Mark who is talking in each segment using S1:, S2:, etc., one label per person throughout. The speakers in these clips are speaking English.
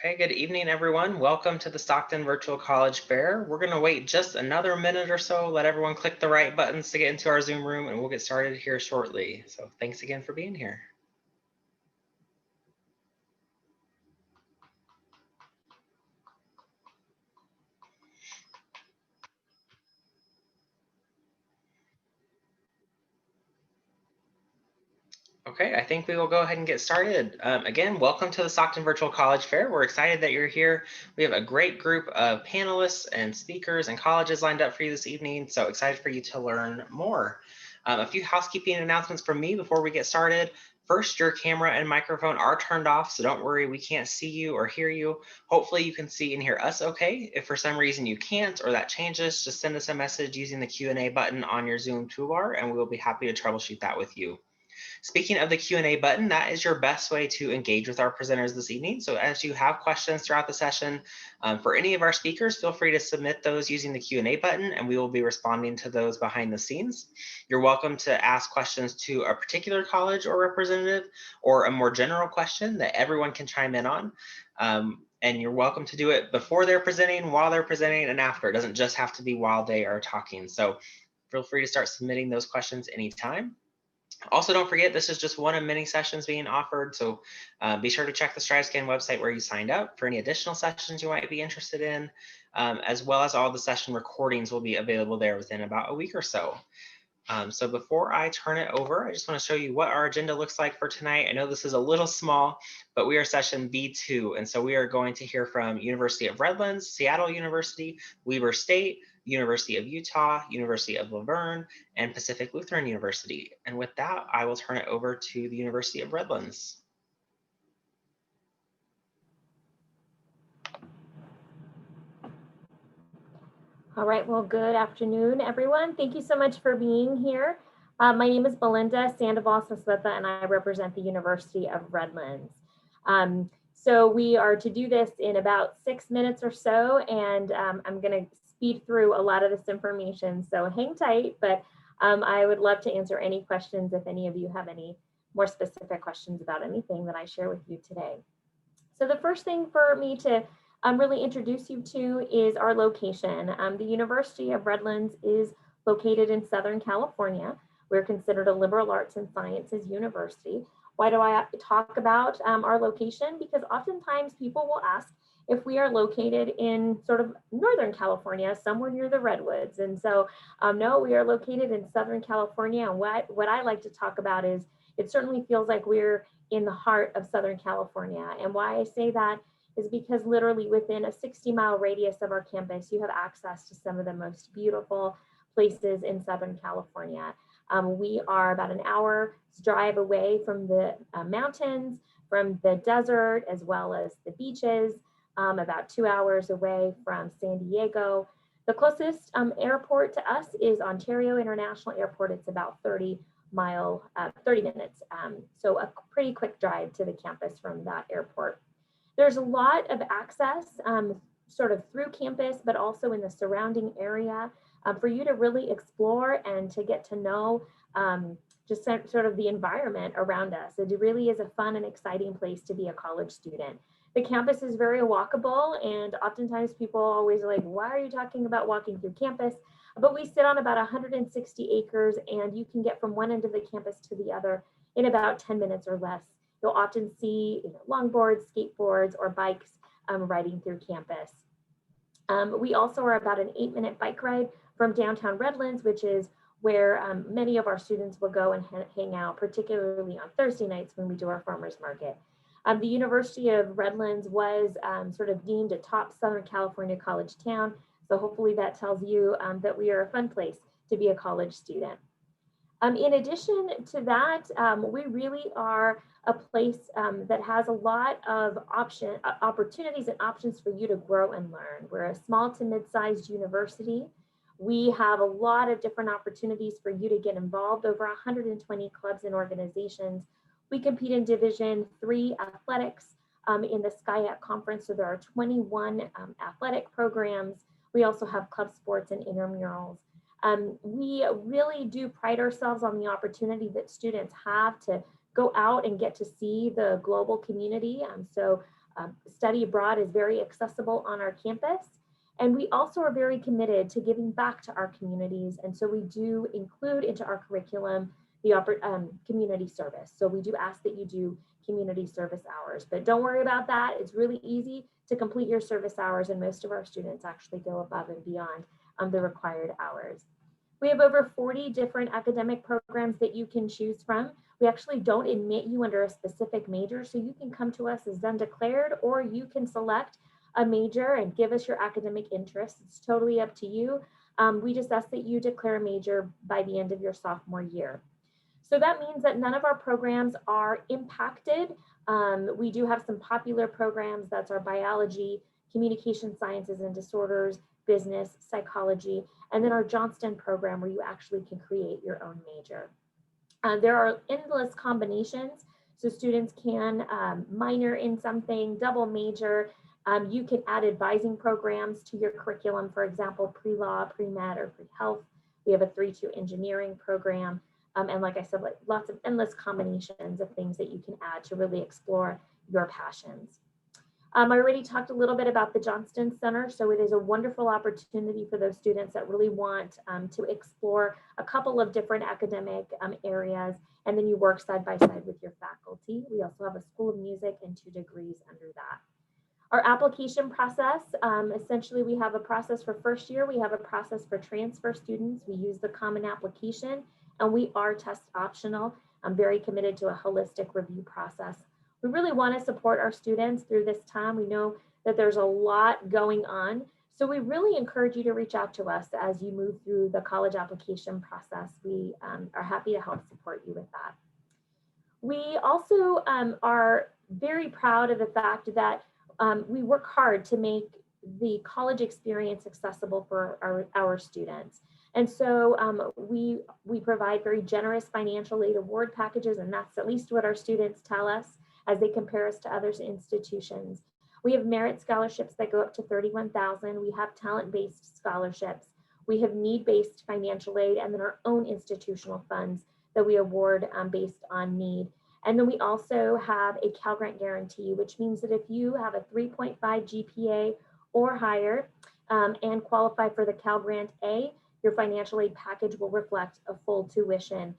S1: Okay, good evening, everyone. Welcome to the Stockton Virtual College Fair. We're going to wait just another minute or so, let everyone click the right buttons to get into our Zoom room, and we'll get started here shortly. So thanks again for being here. Okay, I think we will go ahead and get started. Again, welcome to the Stockton Virtual College Fair. We're excited that you're here. We have a great group of panelists and speakers and colleges lined up for you this evening, so excited for you to learn more. A few housekeeping announcements from me before we get started. First, your camera and microphone are turned off, so don't worry, we can't see you or hear you. Hopefully you can see and hear us okay. If for some reason you can't or that changes, just send us a message using the Q&A button on your Zoom toolbar, and we will be happy to troubleshoot that with you. Speaking of the Q&A button, that is your best way to engage with our presenters this evening. So as you have questions throughout the session for any of our speakers, feel free to submit those using the Q&A button, and we will be responding to those behind the scenes. You're welcome to ask questions to a particular college or representative, or a more general question that everyone can chime in on. And you're welcome to do it before they're presenting, while they're presenting, and after. It doesn't just have to be while they are talking. So feel free to start submitting those questions anytime. Also, don't forget, this is just one of many sessions being offered, so be sure to check the StrideScan website where you signed up for any additional sessions you might be interested in, as well as all the session recordings will be available there within about a week or so. So before I turn it over, I just want to show you what our agenda looks like for tonight. I know this is a little small, but we are session B2, and so we are going to hear from University of Redlands, Seattle University, Weber State, University of Utah, University of Laverne, and Pacific Lutheran University. And with that, I will turn it over to the University of Redlands.
S2: All right, well, good afternoon, everyone. Thank you so much for being here. My name is Belinda Sandoval-Saswetha, and I represent the University of Redlands. So we are to do this in about 6 minutes or so, and I'm going to speed through a lot of this information, so hang tight, but I would love to answer any questions if any of you have any more specific questions about anything that I share with you today. So the first thing for me to really introduce you to is our location. The University of Redlands is located in Southern California. We're considered a liberal arts and sciences university. Why do I talk about our location? Because oftentimes people will ask if we are located in sort of Northern California, somewhere near the Redwoods. And so no, we are located in Southern California. And what I like to talk about is it certainly feels like we're in the heart of Southern California. And why I say that is because literally within a 60-mile radius of our campus, you have access to some of the most beautiful places in Southern California. We are about an hour's drive away from the mountains, from the desert, as well as the beaches, about 2 hours away from San Diego. The closest airport to us is Ontario International Airport. It's about 30 minutes. So a pretty quick drive to the campus from that airport. There's a lot of access sort of through campus, but also in the surrounding area for you to really explore and to get to know just sort of the environment around us. It really is a fun and exciting place to be a college student. The campus is very walkable, and oftentimes people always are like, why are you talking about walking through campus? But we sit on about 160 acres, and you can get from one end of the campus to the other in about 10 minutes or less. You'll often see longboards, skateboards, or bikes riding through campus. We also are about an 8-minute bike ride from downtown Redlands, which is where many of our students will go and hang out, particularly on Thursday nights when we do our farmers market. The University of Redlands was sort of deemed a top Southern California college town. So hopefully that tells you that we are a fun place to be a college student. In addition to that, we really are a place that has a lot of opportunities and options for you to grow and learn. We're a small to mid-sized university. We have a lot of different opportunities for you to get involved, over 120 clubs and organizations. We compete in Division III athletics in the SCIAC conference, so there are 21 athletic programs. We also have club sports and intramurals. We really do pride ourselves on the opportunity that students have to go out and get to see the global community. So study abroad is very accessible on our campus. And we also are very committed to giving back to our communities. And so we do include into our curriculum the community service. So we do ask that you do community service hours, but don't worry about that. It's really easy to complete your service hours, and most of our students actually go above and beyond the required hours. We have over 40 different academic programs that you can choose from. We actually don't admit you under a specific major, so you can come to us as undeclared, or you can select a major and give us your academic interests. It's totally up to you. We just ask that you declare a major by the end of your sophomore year. So that means that none of our programs are impacted. We do have some popular programs. That's our biology, communication sciences and disorders, business, psychology, and then our Johnston program where you actually can create your own major. There are endless combinations. So students can minor in something, double major. You can add advising programs to your curriculum, for example, pre-law, pre-med, or pre-health. We have a 3-2 engineering program. And like I said, like lots of endless combinations of things that you can add to really explore your passions. I already talked a little bit about the Johnston Center. So it is a wonderful opportunity for those students that really want to explore a couple of different academic areas, and then you work side by side with your faculty. We also have a School of Music and 2 degrees under that. Our application process, essentially we have a process for first year, we have a process for transfer students. We use the Common Application, and we are test optional. I'm very committed to a holistic review process. We really want to support our students through this time. We know that there's a lot going on. So we really encourage you to reach out to us as you move through the college application process. We are happy to help support you with that. We also are very proud of the fact that we work hard to make the college experience accessible for our students. And so we provide very generous financial aid award packages, and that's at least what our students tell us as they compare us to other institutions. We have merit scholarships that go up to $31,000. We have talent-based scholarships. We have need-based financial aid, and then our own institutional funds that we award based on need. And then we also have a Cal Grant guarantee, which means that if you have a 3.5 GPA or higher and qualify for the Cal Grant A, your financial aid package will reflect a full tuition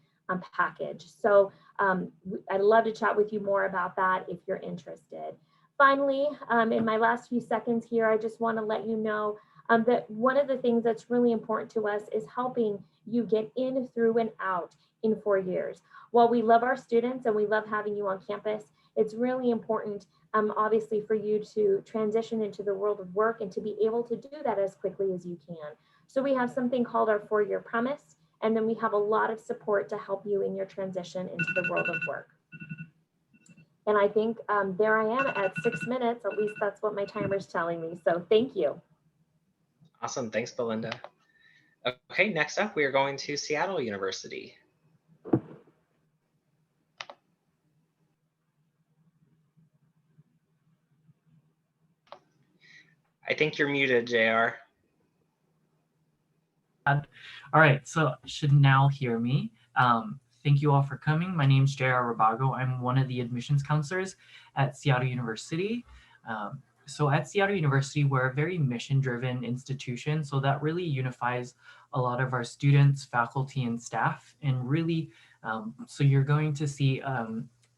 S2: package. So I'd love to chat with you more about that if you're interested. Finally, in my last few seconds here, I just want to let you know that one of the things that's really important to us is helping you get in, through, and out in 4 years. While we love our students and we love having you on campus, it's really important, obviously, for you to transition into the world of work and to be able to do that as quickly as you can. So we have something called our 4-year promise, and then we have a lot of support to help you in your transition into the world of work. And I think there I am at 6 minutes, at least that's what my timer is telling me. So thank you.
S1: Awesome, thanks, Belinda. Okay, next up, we are going to Seattle University. I think you're muted, JR.
S3: All right, so should now hear me. Thank you all for coming. My name is JR Rabago. I'm one of the admissions counselors at Seattle University. So at Seattle University, we're a very mission-driven institution. So that really unifies a lot of our students, faculty, and staff. And really, so you're going to see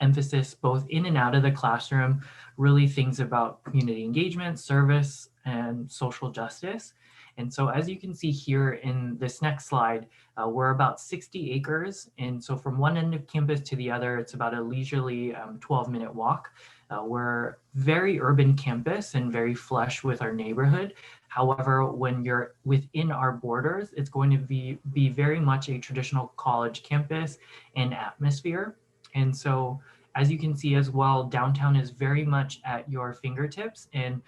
S3: emphasis both in and out of the classroom, really things about community engagement, service, and social justice. And so as you can see here in this next slide, we're about 60 acres. And so from one end of campus to the other, it's about a leisurely 12-minute walk. We're very urban campus and very flush with our neighborhood. However, when you're within our borders, it's going to be very much a traditional college campus and atmosphere. And so as you can see as well, downtown is very much at your fingertips, and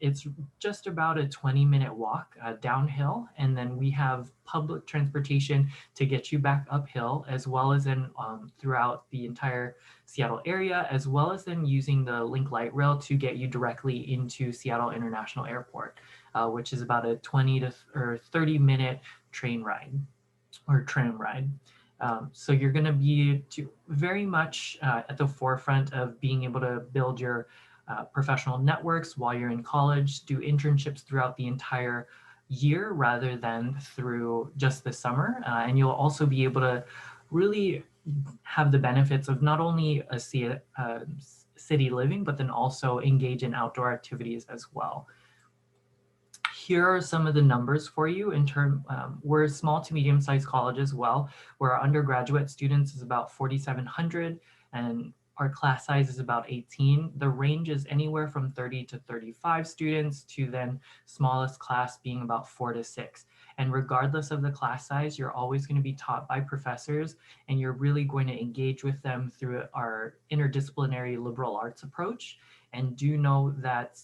S3: it's just about a 20-minute walk downhill, and then we have public transportation to get you back uphill, as well as in throughout the entire Seattle area, as well as then using the Link Light Rail to get you directly into Seattle International Airport, which is about a 20 to 30-minute train ride or tram ride. So you're going to be very much at the forefront of being able to build your professional networks while you're in college, do internships throughout the entire year rather than through just the summer. And you'll also be able to really have the benefits of not only a city living, but then also engage in outdoor activities as well. Here are some of the numbers for you in term, we're a small to medium-sized college as well, where our undergraduate students is about 4,700 and our class size is about 18. The range is anywhere from 30 to 35 students to then smallest class being about 4 to 6. And regardless of the class size, you're always going to be taught by professors and you're really going to engage with them through our interdisciplinary liberal arts approach. And do know that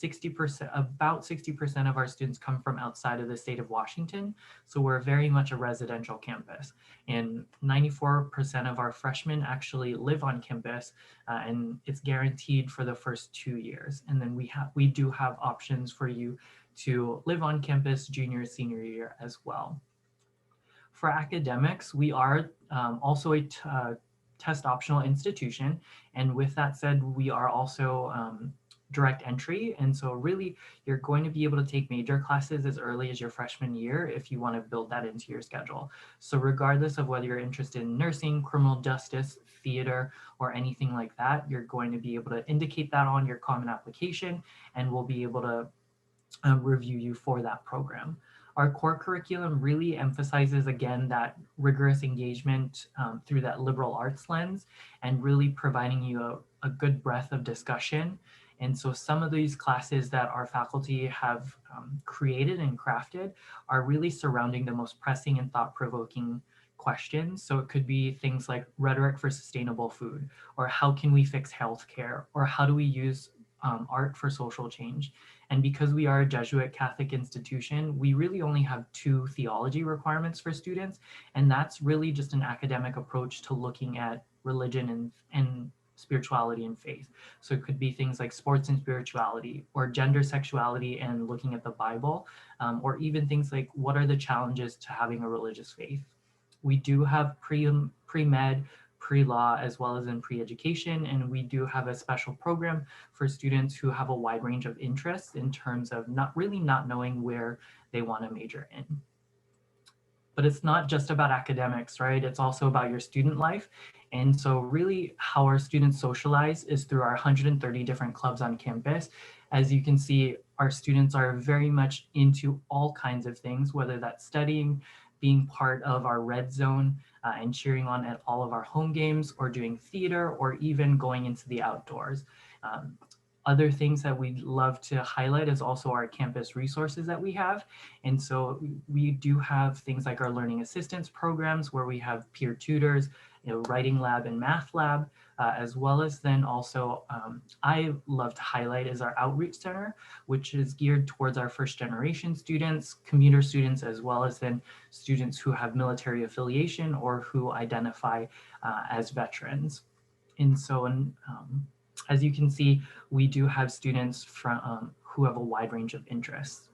S3: about 60% of our students come from outside of the state of Washington. So we're very much a residential campus. And 94% of our freshmen actually live on campus, and it's guaranteed for the first 2 years. And then we do have options for you to live on campus junior, senior year as well. For academics, we are also a test optional institution. And with that said, we are also direct entry. And so really you're going to be able to take major classes as early as your freshman year if you want to build that into your schedule. So regardless of whether you're interested in nursing, criminal justice, theater, or anything like that, you're going to be able to indicate that on your common application and we'll be able to review you for that program. Our core curriculum really emphasizes, again, that rigorous engagement through that liberal arts lens and really providing you a good breadth of discussion. And so some of these classes that our faculty have created and crafted are really surrounding the most pressing and thought-provoking questions. So it could be things like rhetoric for sustainable food, or how can we fix healthcare, or how do we use art for social change. And because we are a Jesuit Catholic institution, we really only have 2 theology requirements for students. And that's really just an academic approach to looking at religion and spirituality and faith. So it could be things like sports and spirituality, or gender, sexuality, and looking at the Bible, or even things like what are the challenges to having a religious faith. We do have pre-med, pre-law, as well as in pre-education, and we do have a special program for students who have a wide range of interests in terms of not knowing where they want to major in. But it's not just about academics, right? It's also about your student life. And so really how our students socialize is through our 130 different clubs on campus. As you can see, our students are very much into all kinds of things, whether that's studying, being part of our red zone, and cheering on at all of our home games, or doing theater, or even going into the outdoors. Other things that we'd love to highlight is also our campus resources that we have. And so we do have things like our learning assistance programs where we have peer tutors, writing lab and math lab, as well as then also I love to highlight is our outreach center, which is geared towards our first generation students, commuter students, as well as then students who have military affiliation or who identify as veterans. And so as you can see, we do have students from who have a wide range of interests.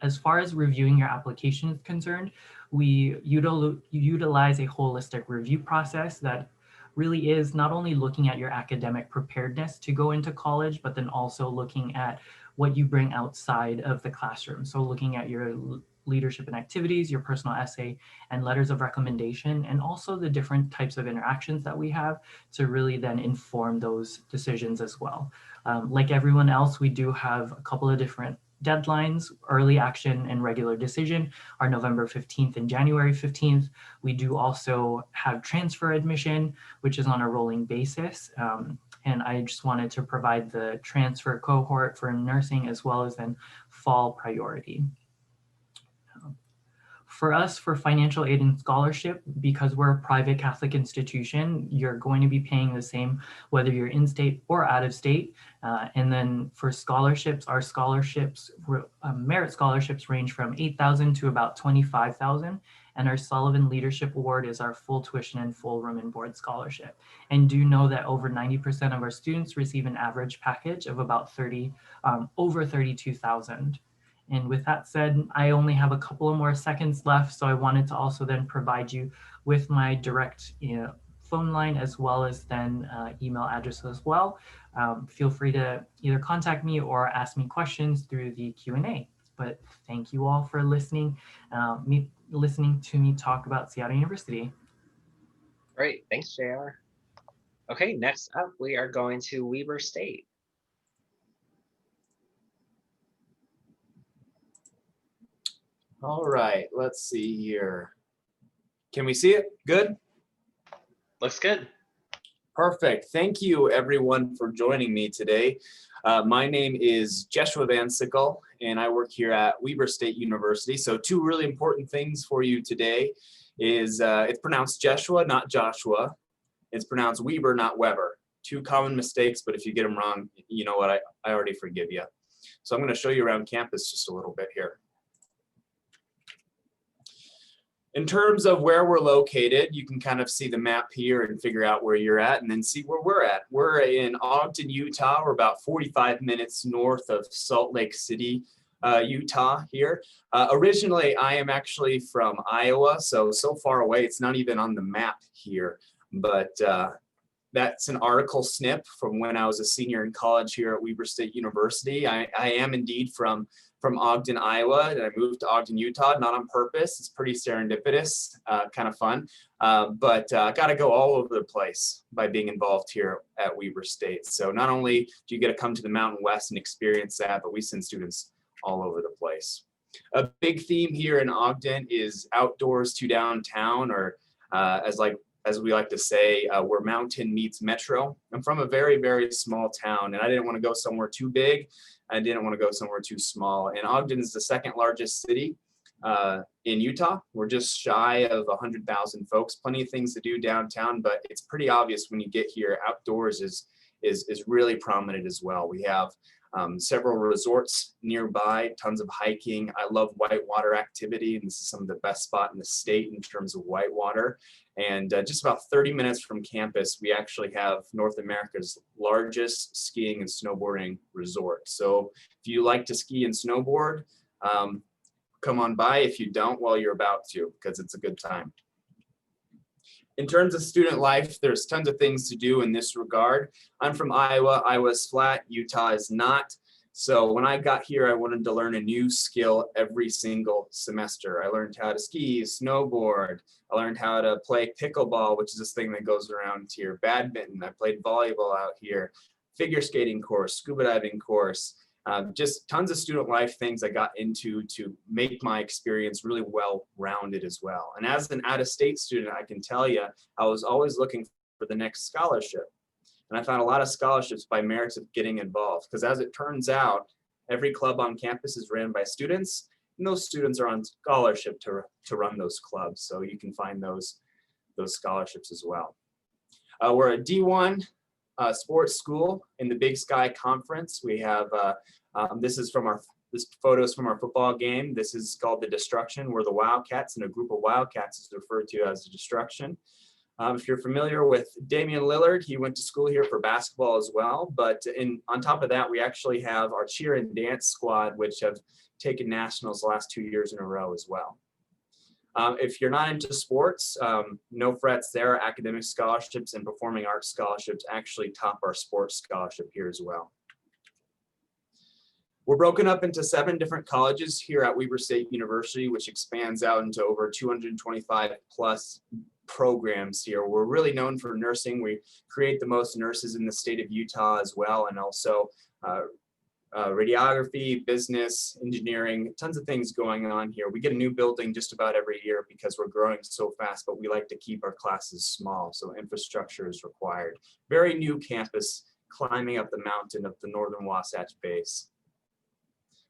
S3: As far as reviewing your application is concerned, we utilize a holistic review process that really is not only looking at your academic preparedness to go into college, but then also looking at what you bring outside of the classroom. So looking at your leadership and activities, your personal essay, and letters of recommendation, and also the different types of interactions that we have to really then inform those decisions as well. Like everyone else, we do have a couple of different deadlines: early action and regular decision are November 15th and January 15th. We do also have transfer admission, which is on a rolling basis. And I just wanted to provide the transfer cohort for nursing as well as then fall priority. For us, for financial aid and scholarship, because we're a private Catholic institution, you're going to be paying the same whether you're in state or out of state. And then for scholarships, our scholarships, merit scholarships range from $8,000 to about $25,000. And our Sullivan Leadership Award is our full tuition and full room and board scholarship. And do know that over 90% of our students receive an average package of about over $32,000. And with that said, I only have a couple of more seconds left, so I wanted to also then provide you with my direct phone line as well as then email address as well. Feel free to either contact me or ask me questions through the Q&A. But thank you all for listening to me talk about Seattle University.
S1: Great, thanks, JR. Okay, next up, we are going to Weber State.
S4: All right, let's see here. Can we see it? Good?
S1: Looks good.
S4: Perfect. Thank you, everyone, for joining me today. My name is Joshua Van Sickle, and I work here at Weber State University. So 2 really important things for you today is it's pronounced Jeshua, not Joshua. It's pronounced Weber, not Weber. 2 common mistakes, but if you get them wrong, you know what, I already forgive you. So I'm going to show you around campus just a little bit here. In terms of where we're located, you can kind of see the map here and figure out where you're at and then see where we're at. We're in Ogden, Utah. We're about 45 minutes north of Salt Lake City, Utah here. Originally, I am actually from Iowa, so far away, it's not even on the map here. But that's an article snip from when I was a senior in college here at Weber State University. I am indeed from Ogden, Iowa, and I moved to Ogden, Utah, not on purpose. It's pretty serendipitous, kind of fun, but got to go all over the place by being involved here at Weber State. So not only do you get to come to the Mountain West and experience that, but we send students all over the place. A big theme here in Ogden is outdoors to downtown, or as we like to say, where mountain meets metro. I'm from a very, very small town, and I didn't want to go somewhere too big. I didn't want to go somewhere too small. And Ogden is the 2nd largest city in Utah. We're just shy of 100,000 folks. Plenty of things to do downtown, but it's pretty obvious when you get here, outdoors is really prominent as well. We have several resorts nearby, tons of hiking. I love whitewater activity, and this is some of the best spot in the state in terms of whitewater. And just about 30 minutes from campus, we actually have North America's largest skiing and snowboarding resort. So if you like to ski and snowboard, come on by. If you don't, well, you're about to, because it's a good time. In terms of student life, there's tons of things to do in this regard. I'm from Iowa. Iowa's flat, Utah is not. So when I got here, I wanted to learn a new skill every single semester. I learned how to ski, snowboard. I learned how to play pickleball, which is this thing that goes around here, badminton. I played volleyball out here, figure skating course, scuba diving course. Just tons of student life things I got into to make my experience really well-rounded as well. And as an out-of-state student, I can tell you, I was always looking for the next scholarship. And I found a lot of scholarships by merits of getting involved, because as it turns out, every club on campus is ran by students, and those students are on scholarship to run those clubs. So you can find those scholarships as well. We're a D1 sports school in the Big Sky Conference. We have, this photo is from our football game. This is called the Destruction. We're the Wildcats, and a group of Wildcats is referred to as the Destruction. If you're familiar with Damian Lillard, he went to school here for basketball as well. But on top of that, we actually have our cheer and dance squad, which have taken nationals the last 2 years in a row as well. If you're not into sports, no frets there. Academic scholarships and performing arts scholarships actually top our sports scholarship here as well. We're broken up into 7 different colleges here at Weber State University, which expands out into over 225 plus programs here. We're really known for nursing. We create the most nurses in the state of Utah as well, and also radiography, business, engineering, tons of things going on here. We get a new building just about every year because we're growing so fast, but we like to keep our classes small, so infrastructure is required. Very new campus climbing up the mountain of the Northern Wasatch Base.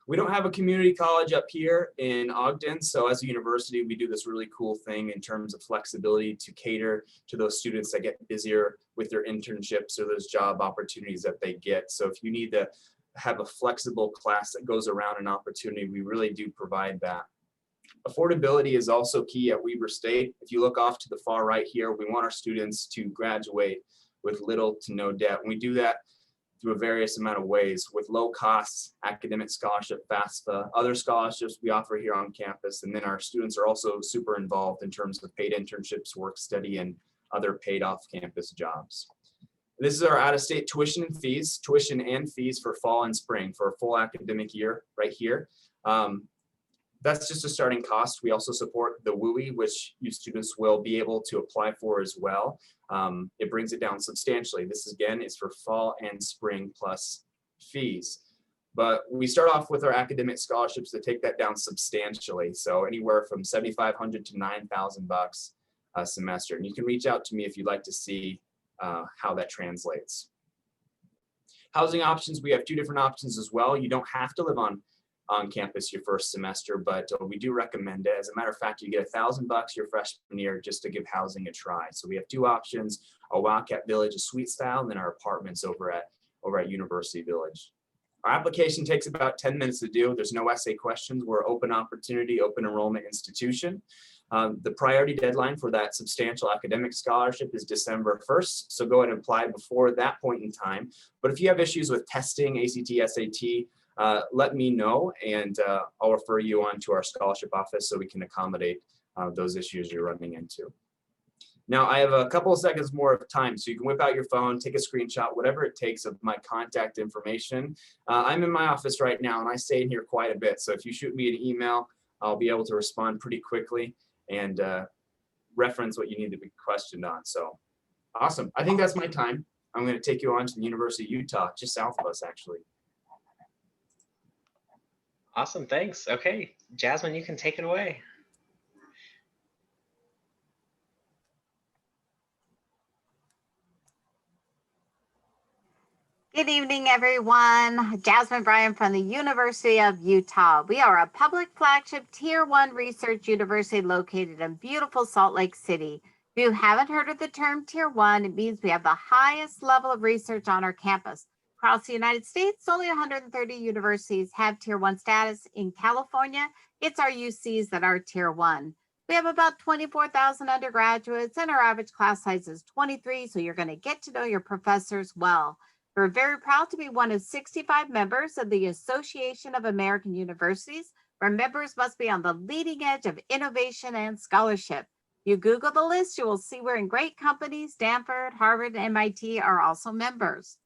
S4: We don't have a community college up here in Ogden, so as a university, we do this really cool thing in terms of flexibility to cater to those students that get busier with their internships or those job opportunities that they get. So if you need to have a flexible class that goes around an opportunity, we really do provide that. Affordability is also key at Weber State. If you look off to the far right here, we want our students to graduate with little to no debt. And we do that through a various amount of ways with low costs, academic scholarship, FAFSA, other scholarships we offer here on campus. And then our students are also super involved in terms of paid internships, work study, and other paid off-campus jobs. This is our out-of-state tuition and fees for fall and spring for a full academic year right here. That's just a starting cost. We also support the WUI, which you students will be able to apply for as well. It brings it down substantially. This again is for fall and spring plus fees. But we start off with our academic scholarships that take that down substantially. So anywhere from $7,500 to $9,000 a semester. And you can reach out to me if you'd like to see how that translates. Housing options, we have 2 different options as well. You don't have to live on campus your first semester, but we do recommend it. As a matter of fact, you get $1,000 your freshman year just to give housing a try. So we have 2 options: a WACAC Village, a suite style, and then our apartments over at University Village. Our application takes about 10 minutes to do. There's no essay questions. We're open opportunity, open enrollment institution. The priority deadline for that substantial academic scholarship is December 1st. So go ahead and apply before that point in time. But if you have issues with testing, ACT, SAT, let me know, and I'll refer you on to our scholarship office so we can accommodate those issues you're running into. Now, I have a couple of seconds more of time, so you can whip out your phone, take a screenshot, whatever it takes of my contact information. I'm in my office right now, and I stay in here quite a bit. So if you shoot me an email, I'll be able to respond pretty quickly and reference what you need to be questioned on. So awesome. I think that's my time. I'm going to take you on to the University of Utah, just south of us, actually.
S1: Awesome, thanks. Okay, Jasmine, you can take it away.
S5: Good evening, everyone. Jasmine Bryan from the University of Utah. We are a public flagship Tier 1 research university located in beautiful Salt Lake City. If you haven't heard of the term Tier 1, it means we have the highest level of research on our campus. Across the United States, only 130 universities have Tier 1 status. In California, it's our UCs that are Tier 1. We have about 24,000 undergraduates, and our average class size is 23, so you're going to get to know your professors well. We're very proud to be one of 65 members of the Association of American Universities, where members must be on the leading edge of innovation and scholarship. You Google the list, you will see we're in great companies. Stanford, Harvard, and MIT are also members.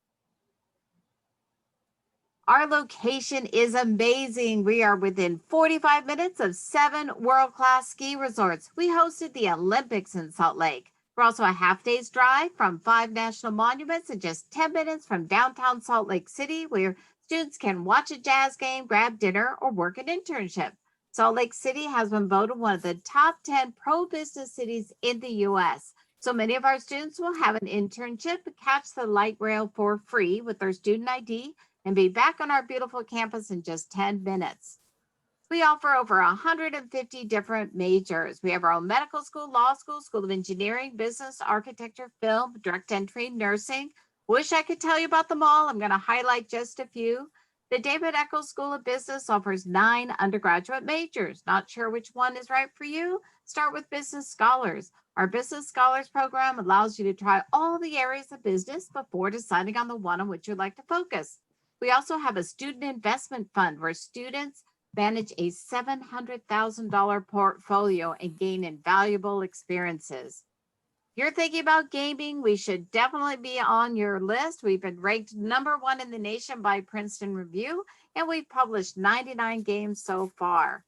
S5: Our location is amazing. We are within 45 minutes of 7 world-class ski resorts. We hosted the Olympics in Salt Lake. We're also a half-day's drive from 5 national monuments and just 10 minutes from downtown Salt Lake City, where students can watch a jazz game, grab dinner, or work an internship. Salt Lake City has been voted one of the top 10 pro-business cities in the U.S. So many of our students will have an internship, catch the light rail for free with their student ID, and be back on our beautiful campus in just 10 minutes. We offer over 150 different majors. We have our own medical school, law school, school of engineering, business, architecture, film, direct entry, nursing. Wish I could tell you about them all. I'm going to highlight just a few. The David Eccles School of Business offers 9 undergraduate majors. Not sure which one is right for you? Start with Business Scholars. Our Business Scholars program allows you to try all the areas of business before deciding on the one on which you'd like to focus. We also have a student investment fund where students manage a $700,000 portfolio and gain invaluable experiences. If you're thinking about gaming, we should definitely be on your list. We've been ranked #1 in the nation by Princeton Review, and we've published 99 games so far.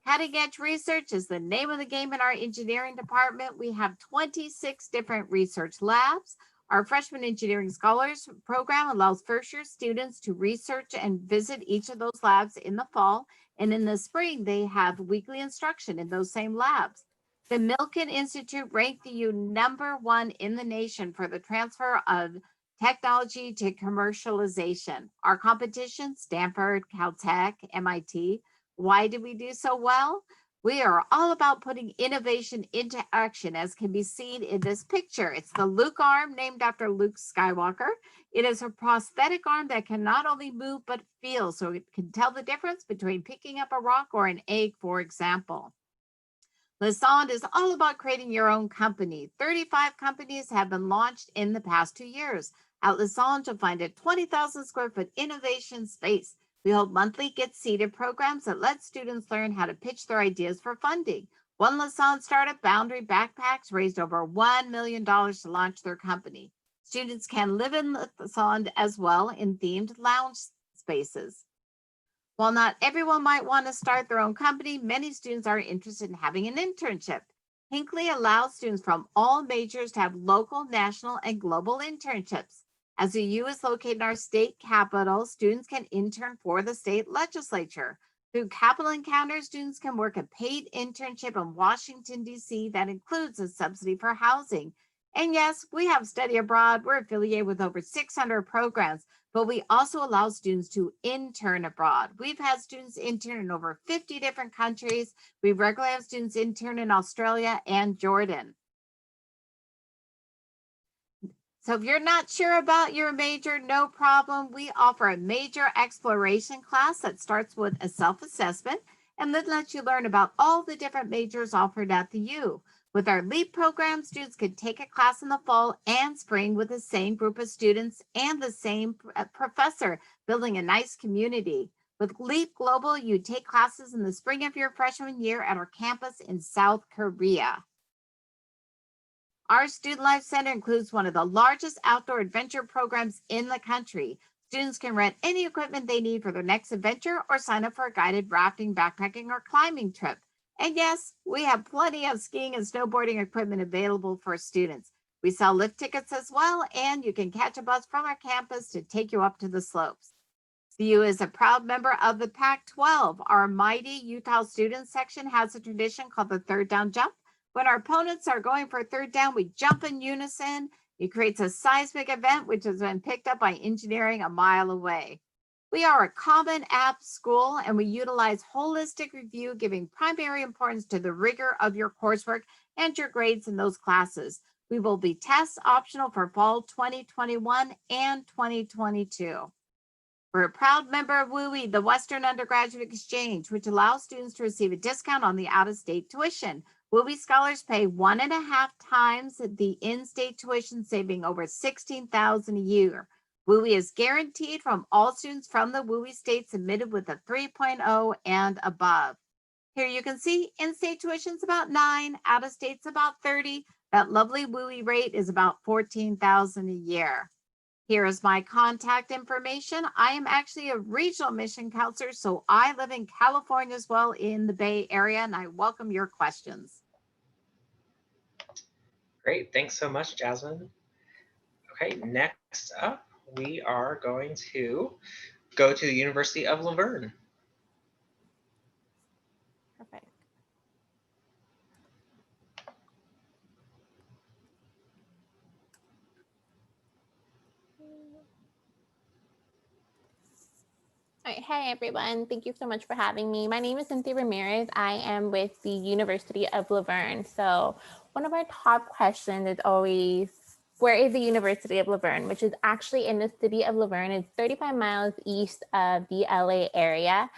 S5: Cutting Edge Research is the name of the game in our engineering department. We have 26 different research labs. Our Freshman Engineering Scholars program allows first-year students to research and visit each of those labs in the fall, and in the spring, they have weekly instruction in those same labs. The Milken Institute ranked the U #1 in the nation for the transfer of technology to commercialization. Our competition, Stanford, Caltech, MIT. Why did we do so well? We are all about putting innovation into action, as can be seen in this picture. It's the Luke arm, named after Luke Skywalker. It is a prosthetic arm that can not only move, but feel, so it can tell the difference between picking up a rock or an egg, for example. Lassonde is all about creating your own company. 35 companies have been launched in the past 2 years. At Lassonde, you'll find a 20,000 square foot innovation space. We hold monthly Get Seated programs that let students learn how to pitch their ideas for funding. One LaSalle startup, Boundary Backpacks, raised over $1 million to launch their company. Students can live in LaSalle as well in themed lounge spaces. While not everyone might want to start their own company, many students are interested in having an internship. Hinckley allows students from all majors to have local, national, and global internships. As the U is located in our state capital, students can intern for the state legislature. Through Capital Encounters, students can work a paid internship in Washington, D.C. that includes a subsidy for housing. And yes, we have study abroad. We're affiliated with over 600 programs, but we also allow students to intern abroad. We've had students intern in over 50 different countries. We regularly have students intern in Australia and Jordan. So if you're not sure about your major, no problem. We offer a major exploration class that starts with a self-assessment and then lets you learn about all the different majors offered at the U. With our LEAP program, students can take a class in the fall and spring with the same group of students and the same professor, building a nice community. With LEAP Global, you take classes in the spring of your freshman year at our campus in South Korea. Our Student Life Center includes one of the largest outdoor adventure programs in the country. Students can rent any equipment they need for their next adventure or sign up for a guided rafting, backpacking, or climbing trip. And yes, we have plenty of skiing and snowboarding equipment available for students. We sell lift tickets as well, and you can catch a bus from our campus to take you up to the slopes. The U is a proud member of the Pac-12. Our mighty Utah student section has a tradition called the third down jump. When our opponents are going for a third down, we jump in unison. It creates a seismic event, which has been picked up by engineering a mile away. We are a Common App school, and we utilize holistic review, giving primary importance to the rigor of your coursework and your grades in those classes. We will be test optional for fall 2021 and 2022. We're a proud member of WUI, the Western Undergraduate Exchange, which allows students to receive a discount on the out-of-state tuition. WUI scholars pay 1.5 times the in-state tuition, saving over $16,000 a year. WUI is guaranteed from all students from the WUI state submitted with a 3.0 and above. Here you can see in-state tuition is about 9, out-of-state's about 30. That lovely WUI rate is about $14,000 a year. Here is my contact information. I am actually a regional mission counselor, so I live in California as well in the Bay Area, and I welcome your questions.
S1: Great, thanks so much, Jasmine. Okay, next up, we are going to go to the University of Laverne.
S6: Perfect. All right, hi everyone. Thank you so much for having me. My name is Cynthia Ramirez. I am with the University of Laverne. So one of our top questions is always, where is the University of Laverne, which is actually in the city of Laverne. It's 35 miles east of the LA area.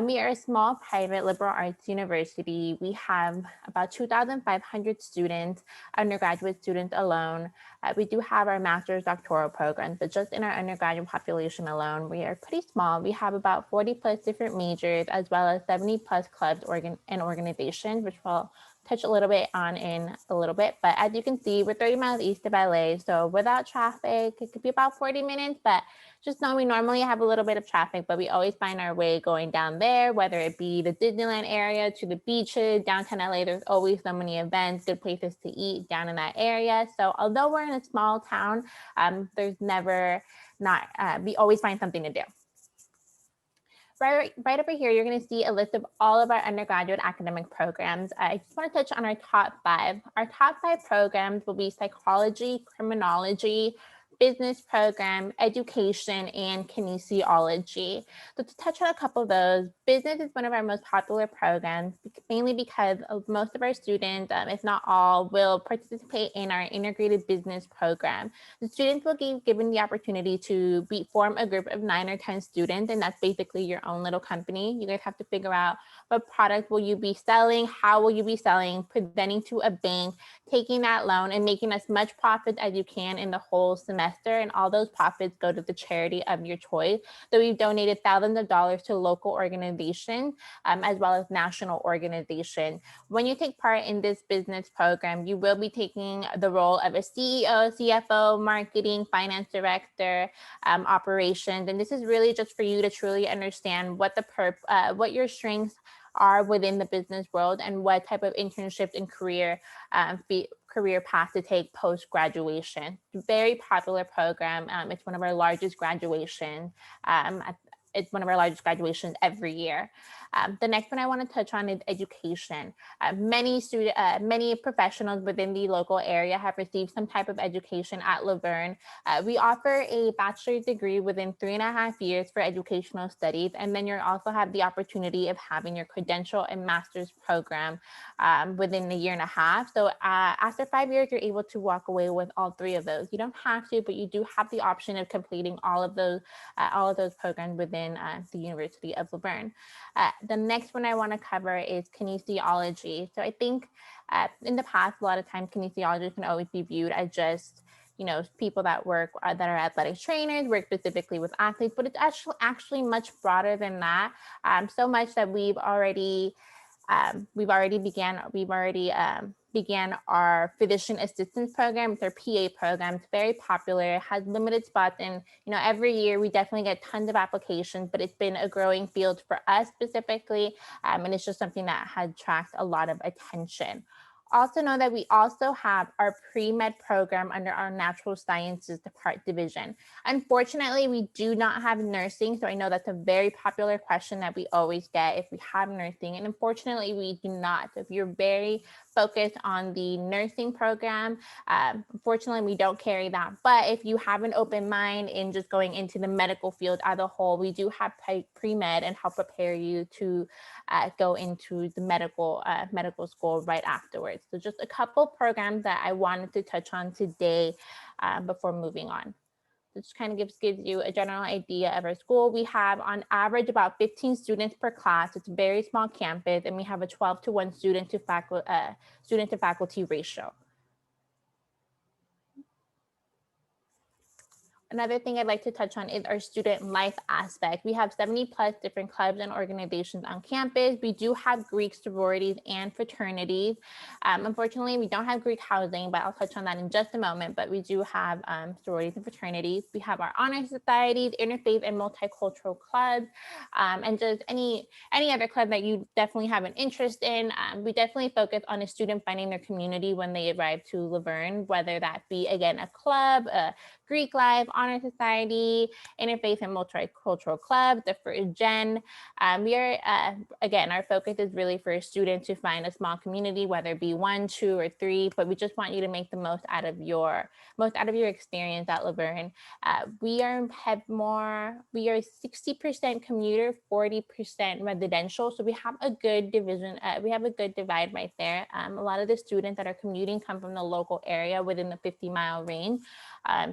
S6: We are a small private liberal arts university. We have about 2,500 students, undergraduate students alone. We do have our master's doctoral programs, but just in our undergraduate population alone, we are pretty small. We have about 40 plus different majors, as well as 70 plus clubs and organizations, which will touch a little bit on in a little bit. But as you can see, we're 30 miles east of LA. So without traffic, it could be about 40 minutes, but just know we normally have a little bit of traffic, but we always find our way going down there, whether it be the Disneyland area to the beaches, downtown LA. There's always so many events, good places to eat down in that area. So although we're in a small town, there's never not, we always find something to do. Right over here, you're going to see a list of all of our undergraduate academic programs. I just want to touch on our top 5. Our top 5 programs will be psychology, criminology, business program, education, and kinesiology. So to touch on a couple of those, business is one of our most popular programs, mainly because most of our students, if not all, will participate in our integrated business program. The students will be given the opportunity to form a group of 9 or 10 students, and that's basically your own little company. You guys have to figure out what product will you be selling, how will you be selling, presenting to a bank, taking that loan, and making as much profit as you can in the whole semester. And all those profits go to the charity of your choice. So we've donated thousands of dollars to local organizations foundation, as well as national organization. When you take part in this business program, you will be taking the role of a CEO, CFO, marketing, finance director, operations. And this is really just for you to truly understand what what your strengths are within the business world and what type of internships and career path to take post-graduation. Very popular program. It's one of our largest graduations. It's one of our largest graduations every year. The next one I want to touch on is education. Many professionals within the local area have received some type of education at Laverne. We offer a bachelor's degree within 3.5 years for educational studies, and then you also have the opportunity of having your credential and master's program within 1.5 years. So after 5 years, you're able to walk away with all 3 of those. You don't have to, but you do have the option of completing all of those programs within the University of Laverne. The next one I want to cover is kinesiology. So I think in the past, a lot of times kinesiology can always be viewed as just, people that work that are athletic trainers, work specifically with athletes, but it's actually much broader than that. So much that we've already began our physician assistance program. It's our PA program. It's very popular. It has limited spots, and every year we definitely get tons of applications, but it's been a growing field for us specifically, and it's just something that has attracted a lot of attention. Also know that we also have our pre-med program under our natural sciences division. Unfortunately, we do not have nursing. So I know that's a very popular question that we always get, if we have nursing, and unfortunately we do not. If you're very focused on the nursing program, unfortunately we don't carry that. But if you have an open mind in just going into the medical field as a whole, we do have pre-med and help prepare you to go into the medical school right afterwards. So just a couple programs that I wanted to touch on today before moving on. So just kind of gives you a general idea of our school. We have on average about 15 students per class. It's a very small campus, and we have a 12-to-1 student to faculty ratio. Another thing I'd like to touch on is our student life aspect. We have 70+ different clubs and organizations on campus. We do have Greek sororities and fraternities. Unfortunately, we don't have Greek housing, but I'll touch on that in just a moment. But we do have sororities and fraternities. We have our honor societies, interfaith and multicultural clubs, and just any other club that you definitely have an interest in. We definitely focus on a student finding their community when they arrive to Laverne, whether that be, again, a club, a Greek life, honor society, interfaith and multicultural club, the first gen. We are, again, our focus is really for a student to find a small community, whether it be 1, 2, or 3, but we just want you to make the most out of your experience at Laverne. We are 60% commuter, 40% residential. So we have a good division. We have a good divide right there. A lot of the students that are commuting come from the local area within the 50-mile range.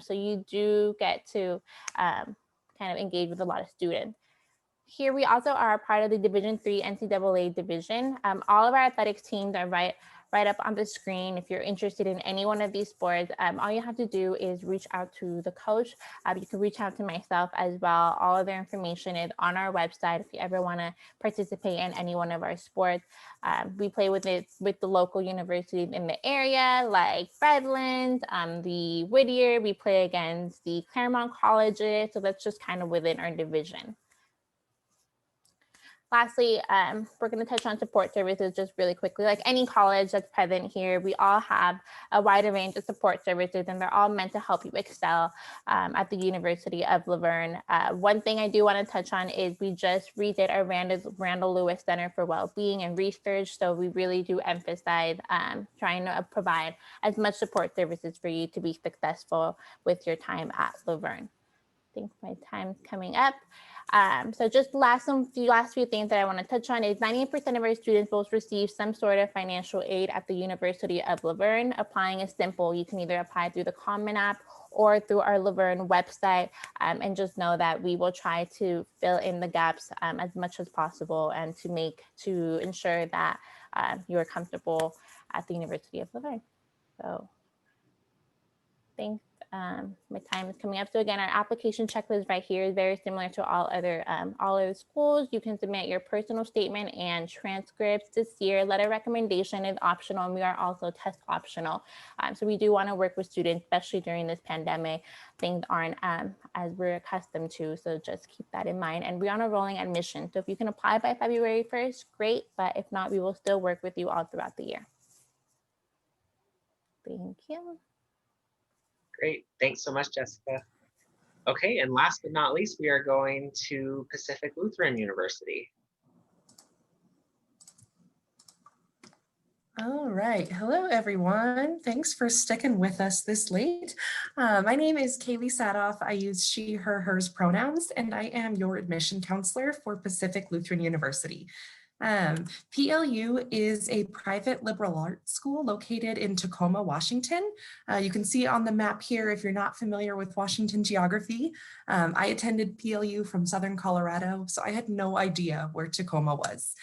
S6: So you do get to kind of engage with a lot of students. Here we also are part of the Division III NCAA division. All of our athletics teams are right up on the screen. If you're interested in any one of these sports, all you have to do is reach out to the coach. You can reach out to myself as well. All of their information is on our website if you ever want to participate in any one of our sports. We play with the local universities in the area, like Redlands, the Whittier. We play against the Claremont colleges. So that's just kind of within our division. Lastly, we're going to touch on support services just really quickly. Like any college that's present here, we all have a wider range of support services, and they're all meant to help you excel at the University of Laverne. One thing I do want to touch on is we just redid our Randall Lewis Center for Wellbeing and Research. So we really do emphasize trying to provide as much support services for you to be successful with your time at Laverne. I think my time's coming up. So just last few things that I want to touch on is 90% of our students will receive some sort of financial aid at the University of Laverne. Applying is simple. You can either apply through the Common App or through our Laverne website, and just know that we will try to fill in the gaps as much as possible and to ensure that you're comfortable at the University of Laverne. So thanks. my time is coming up. So again, our application checklist right here is very similar to all other schools. You can submit your personal statement and transcripts this year. Letter recommendation is optional, and we are also test optional. So we do want to work with students, especially during this pandemic. Things aren't as we're accustomed to, so just keep that in mind. And we're on a rolling admission. So if you can apply by February 1st, great. But if not, we will still work with you all throughout the year. Thank you.
S1: Great. Thanks so much, Jessica. Okay, and last but not least, we are going to Pacific Lutheran University.
S7: All right. Hello, everyone. Thanks for sticking with us this late. My name is Kaylee Sadoff. I use she, her, hers pronouns, and I am your admission counselor for Pacific Lutheran University. PLU is a private liberal arts school located in Tacoma, Washington. You can see on the map here, if you're not familiar with Washington geography, I attended PLU from Southern Colorado, so I had no idea where Tacoma was.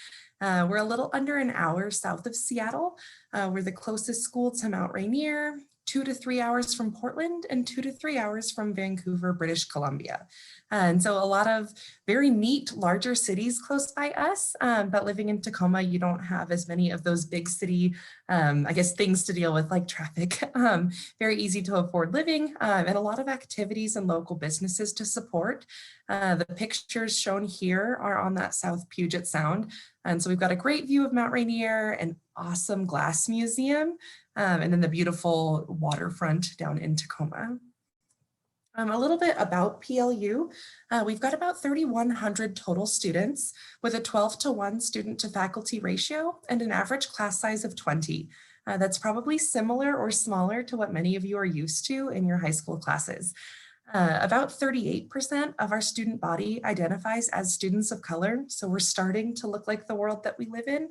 S7: We're a little under an hour south of Seattle. We're the closest school to Mount Rainier, 2 to 3 hours from Portland, and 2 to 3 hours from Vancouver, British Columbia. And so a lot of very neat, larger cities close by us, but living in Tacoma, you don't have as many of those big city, things to deal with like traffic. Very easy to afford living, and a lot of activities and local businesses to support. The pictures shown here are on that South Puget Sound. And so we've got a great view of Mount Rainier, an awesome glass museum, and then the beautiful waterfront down in Tacoma. A little bit about PLU. We've got about 3,100 total students with a 12-to-1 student to faculty ratio and an average class size of 20. That's probably similar or smaller to what many of you are used to in your high school classes. About 38% of our student body identifies as students of color, so we're starting to look like the world that we live in.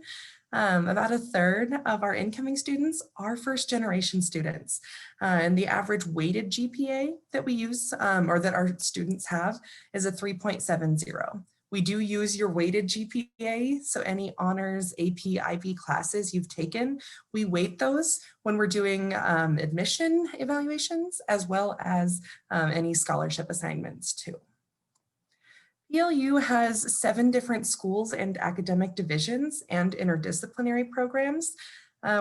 S7: About a third of our incoming students are first-generation students, and the average weighted GPA that we use or that our students have is a 3.70. We do use your weighted GPA, so any honors, AP, IB classes you've taken, we weight those when we're doing admission evaluations, as well as any scholarship assignments too. PLU has 7 different schools and academic divisions and interdisciplinary programs.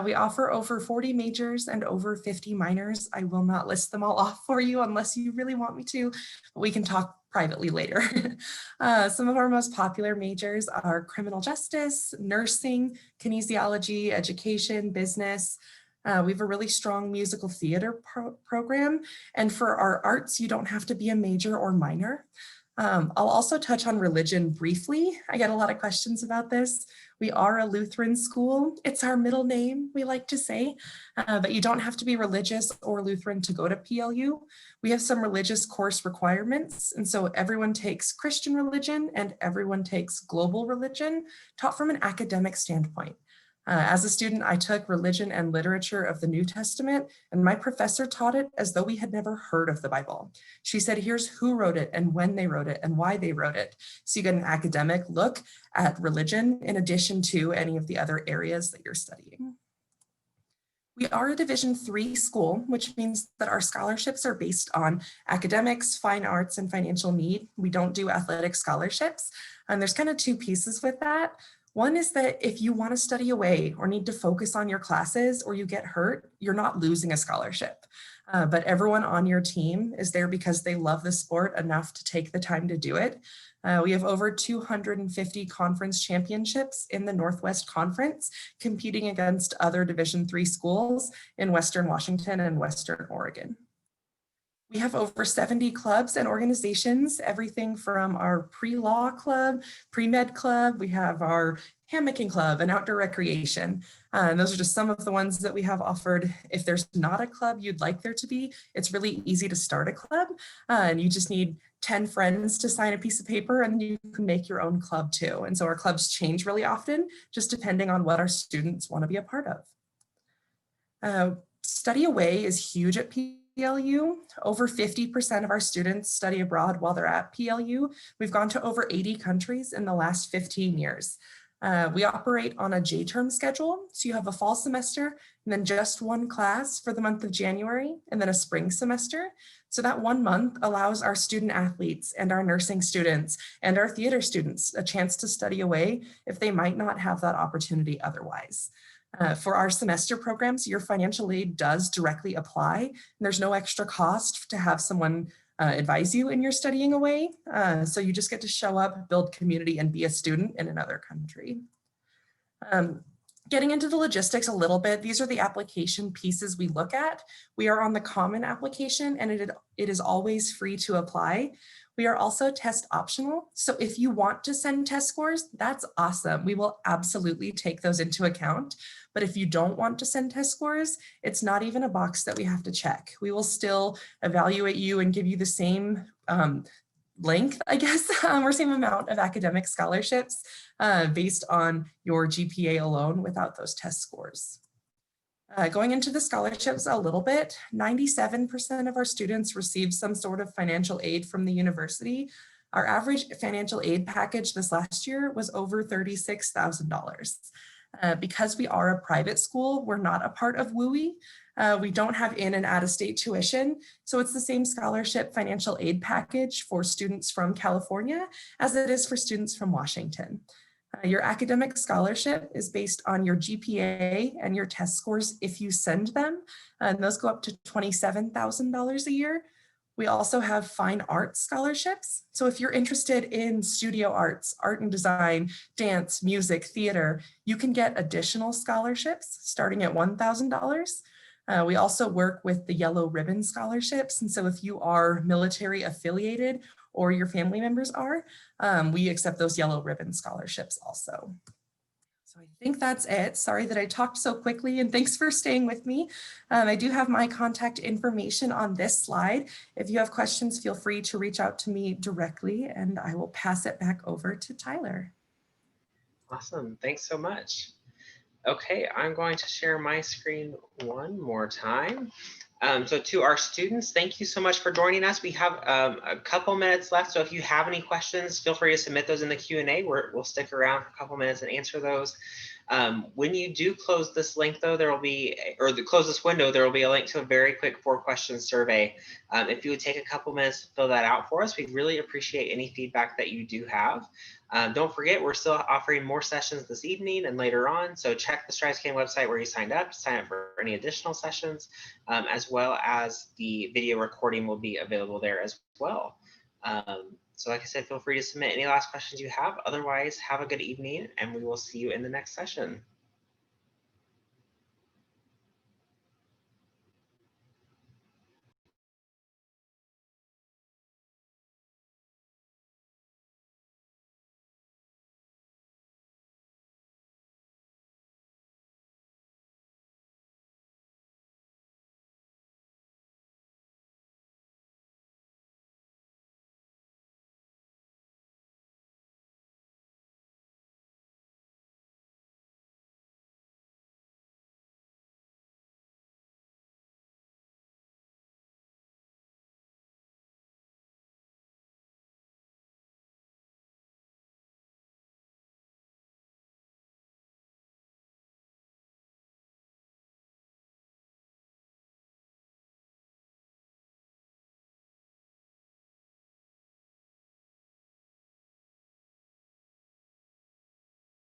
S7: We offer over 40 majors and over 50 minors. I will not list them all off for you unless you really want me to, but we can talk privately later. Some of our most popular majors are criminal justice, nursing, kinesiology, education, business. We have a really strong musical theater program. And for our arts, you don't have to be a major or minor. I'll also touch on religion briefly. I get a lot of questions about this. We are a Lutheran school. It's our middle name, we like to say, but you don't have to be religious or Lutheran to go to PLU. We have some religious course requirements, and so everyone takes Christian religion and everyone takes global religion, taught from an academic standpoint. As a student, I took religion and literature of the New Testament, and my professor taught it as though we had never heard of the Bible. She said, here's who wrote it and when they wrote it and why they wrote it. So you get an academic look at religion in addition to any of the other areas that you're studying. We are a Division III school, which means that our scholarships are based on academics, fine arts, and financial need. We don't do athletic scholarships. And there's kind of 2 pieces with that. One is that if you want to study away or need to focus on your classes or you get hurt, you're not losing a scholarship. But everyone on your team is there because they love the sport enough to take the time to do it. We have over 250 conference championships in the Northwest Conference, competing against other Division III schools in Western Washington and Western Oregon. We have over 70 clubs and organizations, everything from our pre-law club, pre-med club, we have our hammocking club and outdoor recreation. And those are just some of the ones that we have offered. If there's not a club you'd like there to be, it's really easy to start a club. And you just need 10 friends to sign a piece of paper and you can make your own club too. And so our clubs change really often, just depending on what our students want to be a part of. Study away is huge at PLU. Over 50% of our students study abroad while they're at PLU. We've gone to over 80 countries in the last 15 years. We operate on a J-term schedule. So you have a fall semester and then just one class for the month of January and then a spring semester. So that 1 month allows our student athletes and our nursing students and our theater students a chance to study away if they might not have that opportunity otherwise. For our semester programs, your financial aid does directly apply, and there's no extra cost to have someone advise you in your studying away. So you just get to show up, build community, and be a student in another country. Getting into the logistics a little bit, these are the application pieces we look at. We are on the common application and it is always free to apply. We are also test optional. So if you want to send test scores, that's awesome. We will absolutely take those into account. But if you don't want to send test scores, it's not even a box that we have to check. We will still evaluate you and give you the same length, I guess, or same amount of academic scholarships based on your GPA alone without those test scores. Going into the scholarships a little bit, 97% of our students receive some sort of financial aid from the university. Our average financial aid package this last year was over $36,000. Because we are a private school, we're not a part of WUI. We don't have in and out of state tuition. So it's the same scholarship financial aid package for students from California as it is for students from Washington. Your academic scholarship is based on your GPA and your test scores if you send them, and those go up to $27,000 a year. We also have fine arts scholarships. So if you're interested in studio arts, art and design, dance, music, theater, you can get additional scholarships starting at $1,000. We also work with the Yellow Ribbon scholarships. And so if you are military affiliated or your family members are, we accept those Yellow Ribbon scholarships also. So I think that's it. Sorry that I talked so quickly and thanks for staying with me. I do have my contact information on this slide. If you have questions, feel free to reach out to me directly and I will pass it back over to Tyler.
S1: Awesome, thanks so much. Okay, I'm going to share my screen one more time. So to our students, thank you so much for joining us. We have a couple minutes left, so if you have any questions, feel free to submit those in the Q&A. We'll stick around for a couple minutes and answer those. When you do close this link, though, there will be, or close this window, there will be a link to a very quick 4-question survey. If you would take a couple minutes to fill that out for us, we'd really appreciate any feedback that you do have. Don't forget, we're still offering more sessions this evening and later on, so check the StrideScan website where you signed up to sign up for any additional sessions, as well as the video recording will be available there as well. So like I said, feel free to submit any last questions you have. Otherwise, have a good evening and we will see you in the next session.